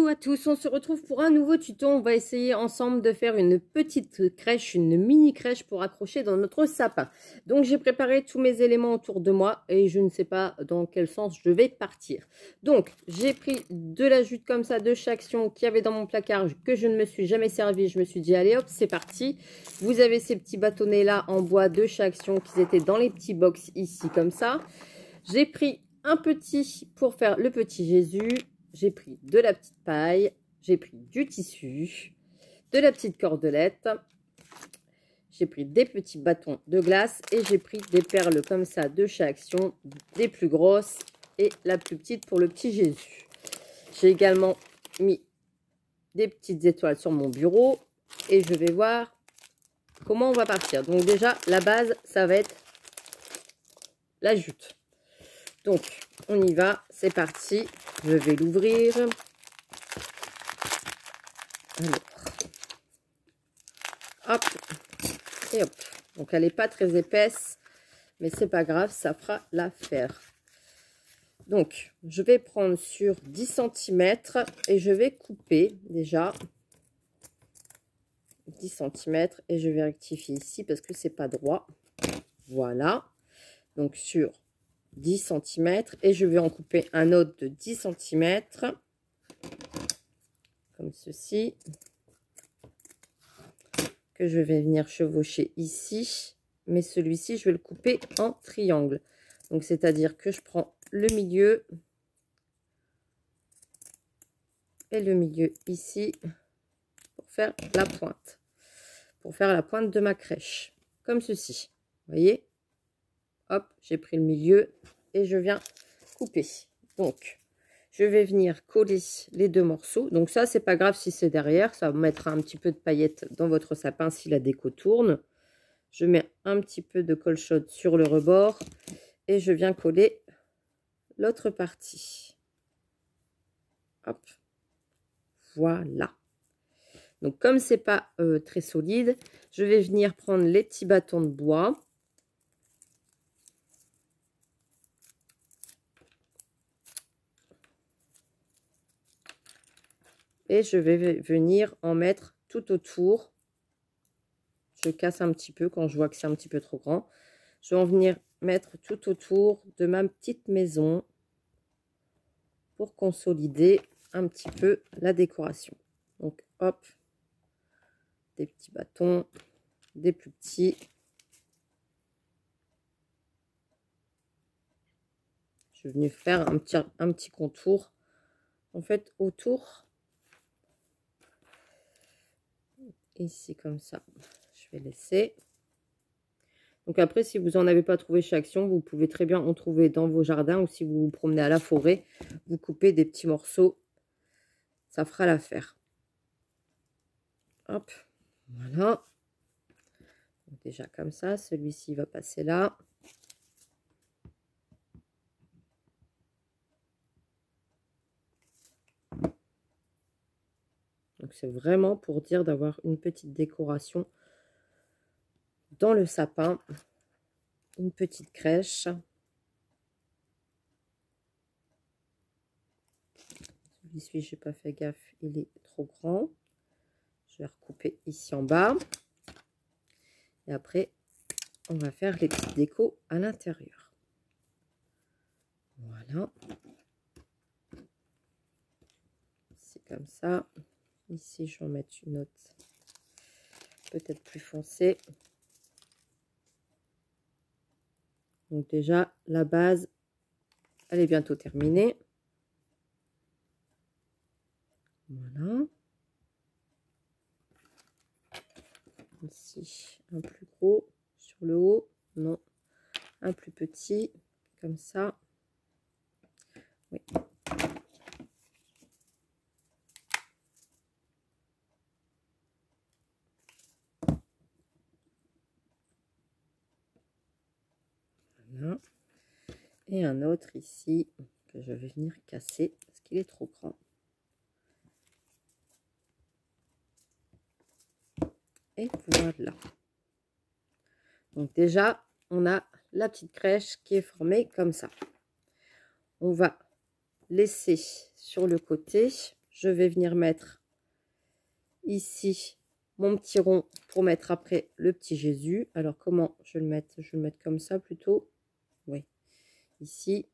Coucou à tous, on se retrouve pour un nouveau tuto. On va essayer ensemble de faire une petite crèche, une mini crèche pour accrocher dans notre sapin. Donc j'ai préparé tous mes éléments autour de moi et je ne sais pas dans quel sens je vais partir. Donc j'ai pris de la jute comme ça de Chaction qu'il y avait dans mon placard que je ne me suis jamais servi. Je me suis dit allez hop c'est parti. Vous avez ces petits bâtonnets là en bois de Chaction qui étaient dans les petits box ici comme ça. J'ai pris un petit pour faire le petit Jésus. J'ai pris de la petite paille, j'ai pris du tissu, de la petite cordelette, j'ai pris des petits bâtons de glace et j'ai pris des perles comme ça de chez Action, des plus grosses et la plus petite pour le petit Jésus. J'ai également mis des petites étoiles sur mon bureau et je vais voir comment on va partir. Donc déjà, la base, ça va être la jute. Donc, on y va, c'est parti. Je vais l'ouvrir. Alors, hop, et hop. Donc, elle n'est pas très épaisse, mais c'est pas grave, ça fera l'affaire. Donc, je vais prendre sur 10 cm et je vais couper déjà 10 cm et je vais rectifier ici parce que c'est pas droit. Voilà. Donc, sur 10 cm et je vais en couper un autre de 10 cm comme ceci que je vais venir chevaucher ici, mais celui-ci je vais le couper en triangle, donc c'est à dire que je prends le milieu et le milieu ici pour faire la pointe de ma crèche comme ceci, vous voyez. Hop, j'ai pris le milieu et je viens couper. Donc, je vais venir coller les deux morceaux. Donc ça, c'est pas grave si c'est derrière. Ça mettra un petit peu de paillettes dans votre sapin si la déco tourne. Je mets un petit peu de colle chaude sur le rebord et je viens coller l'autre partie. Hop, voilà. Donc, comme c'est pas très solide, je vais venir prendre les petits bâtons de bois. Et je vais venir en mettre tout autour. Je casse un petit peu quand je vois que c'est un petit peu trop grand. Je vais en venir mettre tout autour de ma petite maison pour consolider un petit peu la décoration. Donc hop, des petits bâtons, des plus petits. Je vais venir faire un petit contour en fait autour. Ici comme ça, je vais laisser. Donc après, si vous n'en avez pas trouvé chez Action, vous pouvez très bien en trouver dans vos jardins ou si vous vous promenez à la forêt, vous coupez des petits morceaux, ça fera l'affaire. Hop, voilà. Donc déjà comme ça, celui-ci va passer là. Donc c'est vraiment pour dire d'avoir une petite décoration dans le sapin, une petite crèche. Celui-ci, j'ai pas fait gaffe, il est trop grand. Je vais recouper ici en bas. Et après, on va faire les petites décos à l'intérieur. Voilà. C'est comme ça. Ici, je vais en mettre une autre peut-être plus foncée. Donc déjà, la base, elle est bientôt terminée. Voilà. Ici, un plus gros sur le haut. Non, un plus petit, comme ça. Oui. Voilà. Et un autre ici que je vais venir casser parce qu'il est trop grand. Et voilà. Donc déjà, on a la petite crèche qui est formée comme ça. On va laisser sur le côté, je vais venir mettre ici mon petit rond pour mettre après le petit Jésus. Alors, comment je vais le mettre? Je vais le mettre comme ça plutôt. Oui, ici.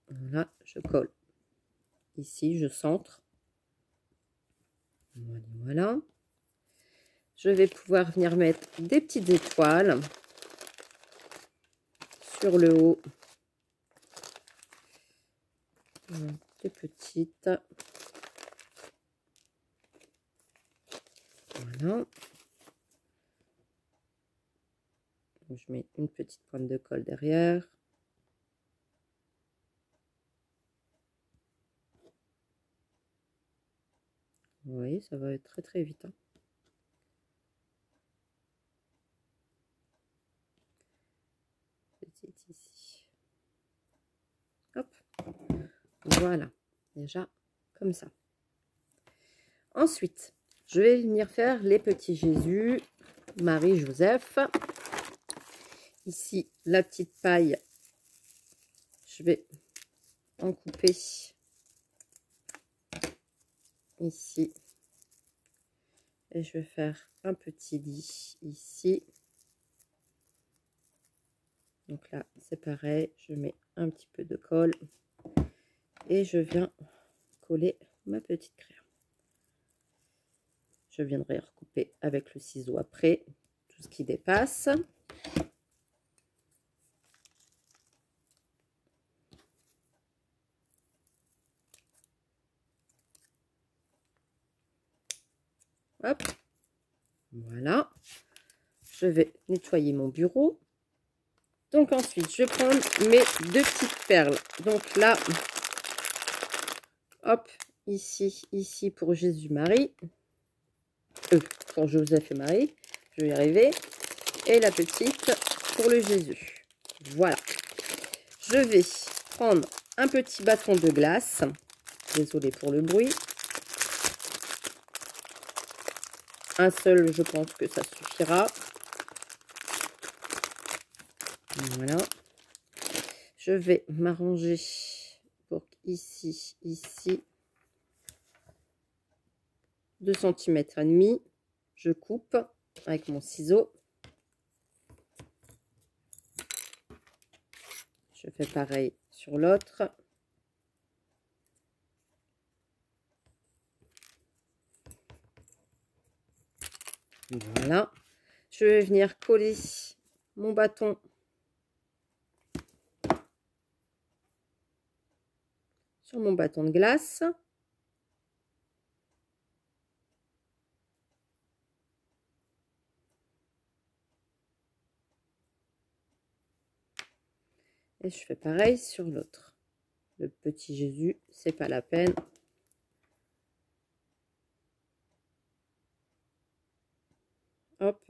Voilà, je colle. Ici, je centre. Voilà, voilà. Je vais pouvoir venir mettre des petites étoiles sur le haut. Des petites. Voilà. Donc, je mets une petite pointe de colle derrière. Vous voyez, ça va être très très vite. Hein. Petite ici. Hop. Voilà. Déjà comme ça. Ensuite, je vais venir faire les petits Jésus, Marie, Joseph. Ici, la petite paille, je vais en couper ici. Et je vais faire un petit lit ici. Donc là, c'est pareil, je mets un petit peu de colle. Et je viens coller ma petite craie. Je viendrai recouper avec le ciseau après tout ce qui dépasse. Hop, voilà. Je vais nettoyer mon bureau. Donc ensuite, je vais prendre mes deux petites perles. Donc là, hop, ici pour Jésus-Marie. Pour Joseph et Marie. Je vais y arriver. Et la petite pour le Jésus. Voilà. Je vais prendre un petit bâton de glace. Désolée pour le bruit. Un seul, je pense que ça suffira. Voilà. Je vais m'arranger pour ici, 2 cm et demi. Je coupe avec mon ciseau. Je fais pareil sur l'autre. Voilà. Je vais venir coller mon bâton sur mon bâton de glace. Et je fais pareil sur l'autre. Le petit Jésus, c'est pas la peine. Hop.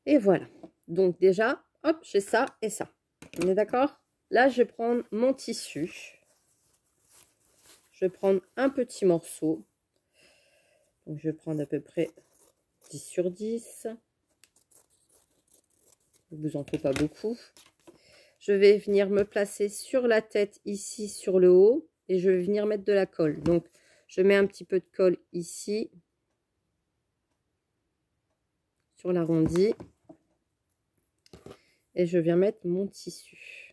Et voilà. Donc déjà, hop, j'ai ça et ça. On est d'accord? Là, je vais prendre mon tissu. Je vais prendre un petit morceau. Donc, je vais prendre à peu près 10 sur 10. Il ne vous en faut pas beaucoup. Je vais venir me placer sur la tête ici, sur le haut. Et je vais venir mettre de la colle. Donc, je mets un petit peu de colle ici. Sur l'arrondi. Et je viens mettre mon tissu.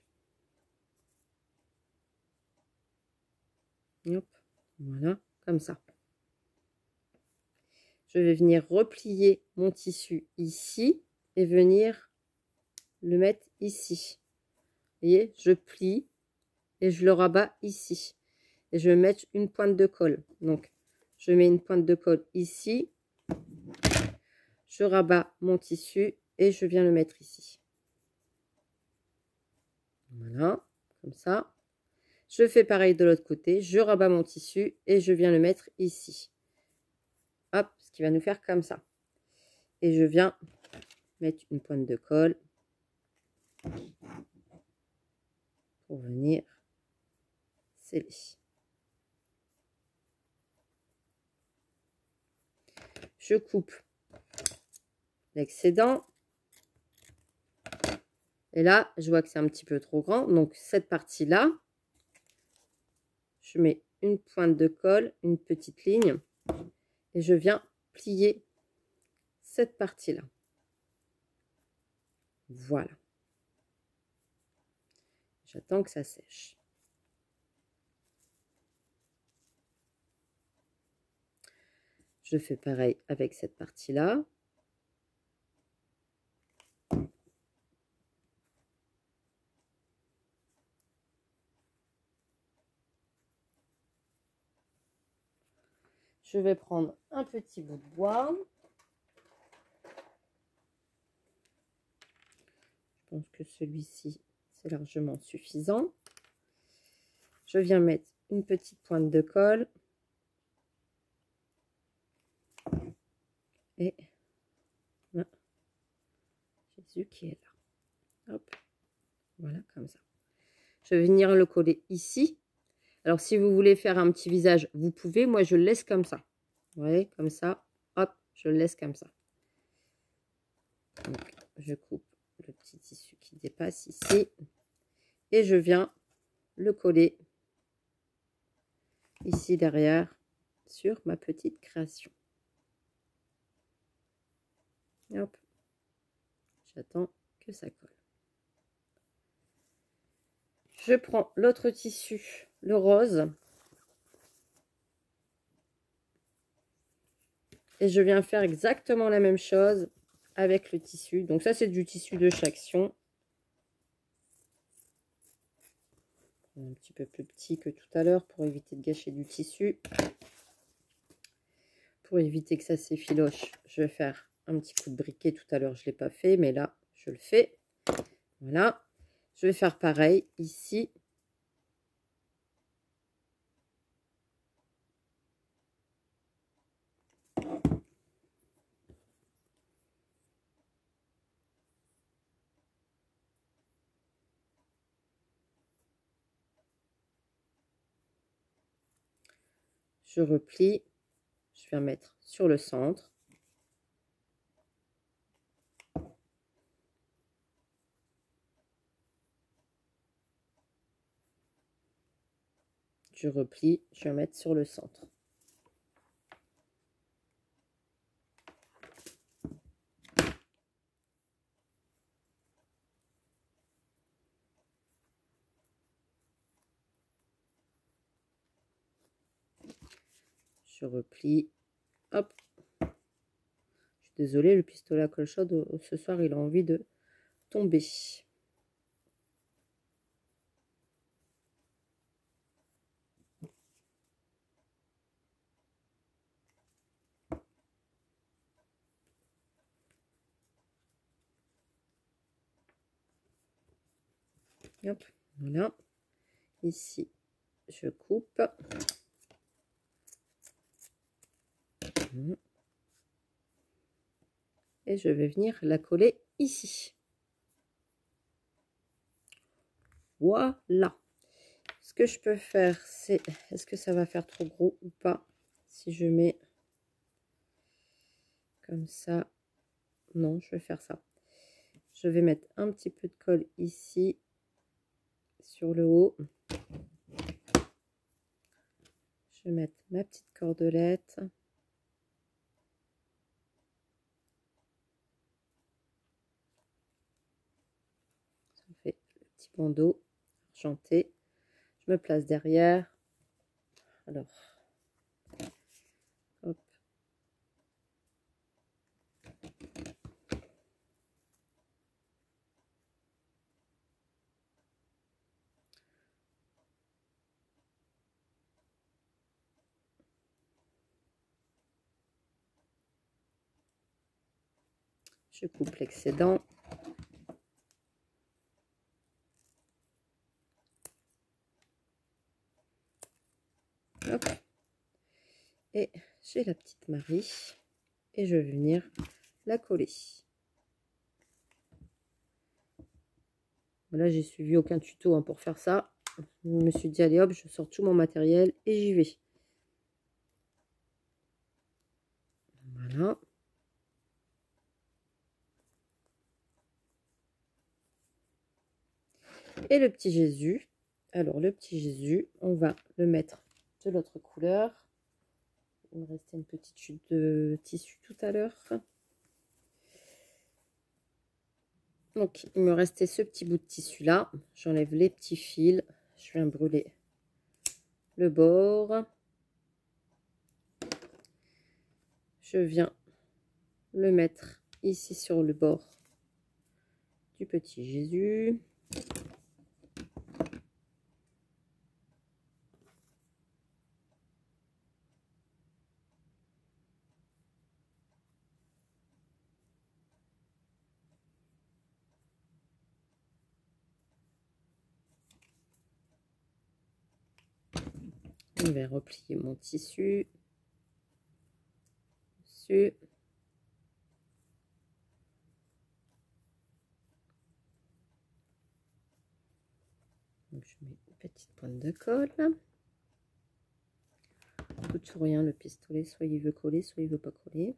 Hop, voilà, comme ça. Je vais venir replier mon tissu ici et venir le mettre ici. Vous voyez, je plie et je le rabats ici. Et je vais mettre une pointe de colle. Donc, je mets une pointe de colle ici. Je rabats mon tissu et je viens le mettre ici. Voilà, comme ça. Je fais pareil de l'autre côté. Je rabats mon tissu et je viens le mettre ici. Hop, ce qui va nous faire comme ça. Et je viens mettre une pointe de colle pour venir sceller. Je coupe l'excédent. Et là, je vois que c'est un petit peu trop grand. Donc, cette partie-là, je mets une pointe de colle, une petite ligne. Et je viens plier cette partie-là. Voilà. J'attends que ça sèche. Je fais pareil avec cette partie-là. Je vais prendre un petit bout de bois. Je pense que celui-ci, c'est largement suffisant. Je viens mettre une petite pointe de colle. Et là, Jésus qui est là. Hop. Voilà, comme ça. Je vais venir le coller ici. Alors, si vous voulez faire un petit visage, vous pouvez. Moi, je le laisse comme ça. Vous voyez, comme ça. Hop, je le laisse comme ça. Donc, je coupe le petit tissu qui dépasse ici. Et je viens le coller ici derrière sur ma petite création. Hop. J'attends que ça colle. Je prends l'autre tissu, le rose. Et je viens faire exactement la même chose avec le tissu. Donc ça, c'est du tissu de Chaction. Un petit peu plus petit que tout à l'heure pour éviter de gâcher du tissu. Pour éviter que ça s'effiloche, je vais faire un petit coup de briquet. Tout à l'heure, je ne l'ai pas fait, mais là, je le fais. Voilà. Je vais faire pareil ici. Je replie. Je viens mettre sur le centre. Je replie. Je vais mettre sur le centre. Je replie. Hop. Je suis désolée, le pistolet à colle chaude, ce soir, il a envie de tomber. Hop, voilà. Ici, je coupe. Et je vais venir la coller ici. Voilà. Ce que je peux faire, c'est... Est-ce que ça va faire trop gros ou pas? Si je mets comme ça. Non, je vais faire ça. Je vais mettre un petit peu de colle ici, sur le haut. Je vais mettre ma petite cordelette. Ça fait le petit bandeau argenté. Je me place derrière. Alors, hop. Je coupe l'excédent. Hop. Et j'ai la petite Marie. Et je vais venir la coller. Là, j'ai suivi aucun tuto hein, pour faire ça. Je me suis dit, allez hop, je sors tout mon matériel et j'y vais. Voilà. Et le petit Jésus, alors le petit Jésus, on va le mettre de l'autre couleur. Il me restait une petite chute de tissu tout à l'heure. Donc, il me restait ce petit bout de tissu là. J'enlève les petits fils. Je viens brûler le bord. Je viens le mettre ici sur le bord du petit Jésus. Je vais replier mon tissu dessus. Donc, je mets une petite pointe de colle. Tout ou rien le pistolet, soit il veut coller, soit il veut pas coller.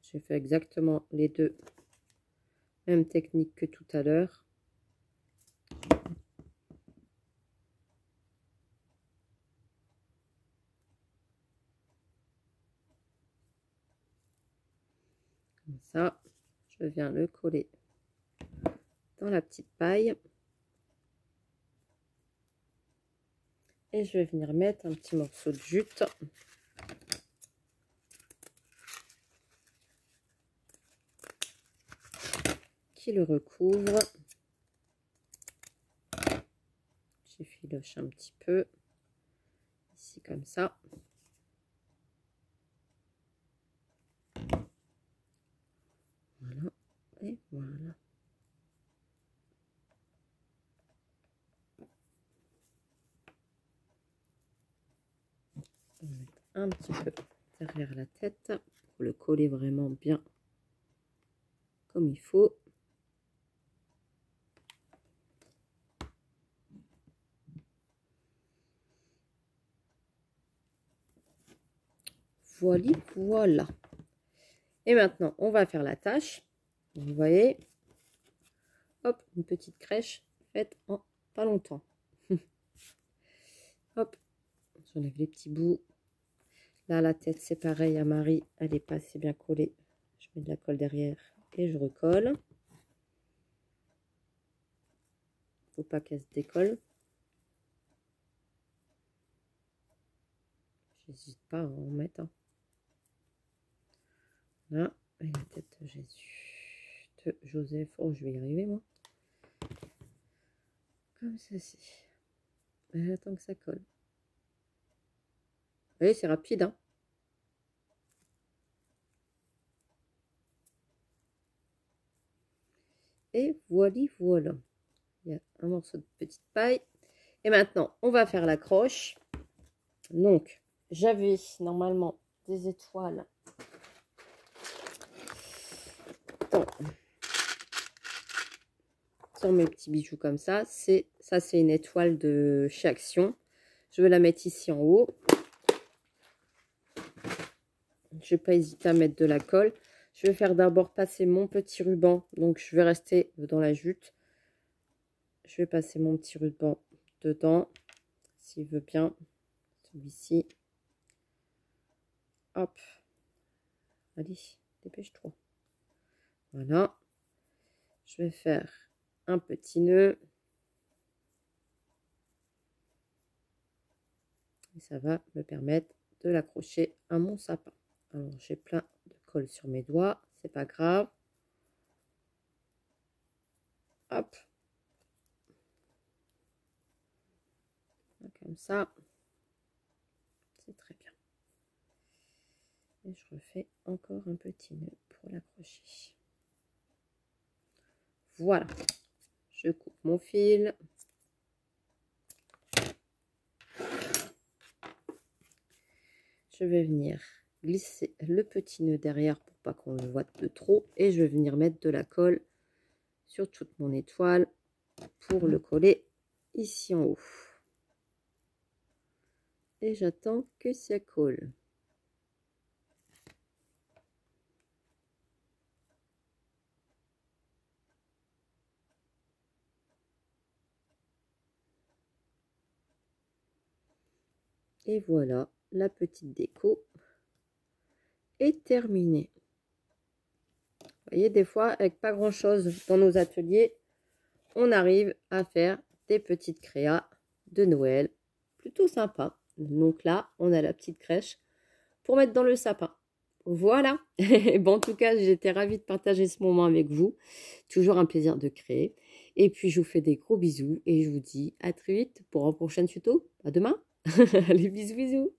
J'ai fait exactement les deux mêmes techniques que tout à l'heure. Comme ça, je viens le coller dans la petite paille. Et je vais venir mettre un petit morceau de jute qui le recouvre. J'effiloche un petit peu ici comme ça. Voilà, et voilà. On va mettre un petit peu derrière la tête pour le coller vraiment bien comme il faut. Voilà, voilà. Et maintenant, on va faire la tâche. Vous voyez, hop, une petite crèche faite en pas longtemps. Hop, j'enlève les petits bouts. Là, la tête, c'est pareil à Marie, elle n'est pas assez bien collée. Je mets de la colle derrière et je recolle. Faut pas qu'elle se décolle. J'hésite pas à en mettre. Hein. Là, et la tête de Jésus, de Joseph. Oh, je vais y arriver, moi. Comme ceci. Et attends que ça colle. Vous voyez, c'est rapide, hein. Et voilà, voilà. Il y a un morceau de petite paille. Et maintenant, on va faire l'accroche. Donc, j'avais normalement des étoiles sur mes petits bijoux comme ça. C'est une étoile de chez Action. Je vais la mettre ici en haut. Je vais pas hésiter à mettre de la colle. Je vais faire d'abord passer mon petit ruban. Donc, je vais rester dans la jute. Je vais passer mon petit ruban dedans, s'il veut bien. Celui-ci. Hop. Allez, dépêche-toi. Voilà. Je vais faire un petit nœud. Et ça va me permettre de l'accrocher à mon sapin. Alors, j'ai plein de colle sur mes doigts. C'est pas grave. Hop. Comme ça. C'est très bien. Et je refais encore un petit nœud pour l'accrocher. Voilà. Je coupe mon fil. Je vais venir glisser le petit nœud derrière pour pas qu'on le voit de trop. Et je vais venir mettre de la colle sur toute mon étoile pour le coller ici en haut. Et j'attends que ça colle. Et voilà, la petite déco est terminée. Vous voyez, des fois, avec pas grand chose dans nos ateliers, on arrive à faire des petites créas de Noël plutôt sympa. Donc là, on a la petite crèche pour mettre dans le sapin. Voilà. Bon, en tout cas, j'étais ravie de partager ce moment avec vous. Toujours un plaisir de créer. Et puis, je vous fais des gros bisous et je vous dis à très vite pour un prochain tuto. À demain. Allez, bisous, bisous.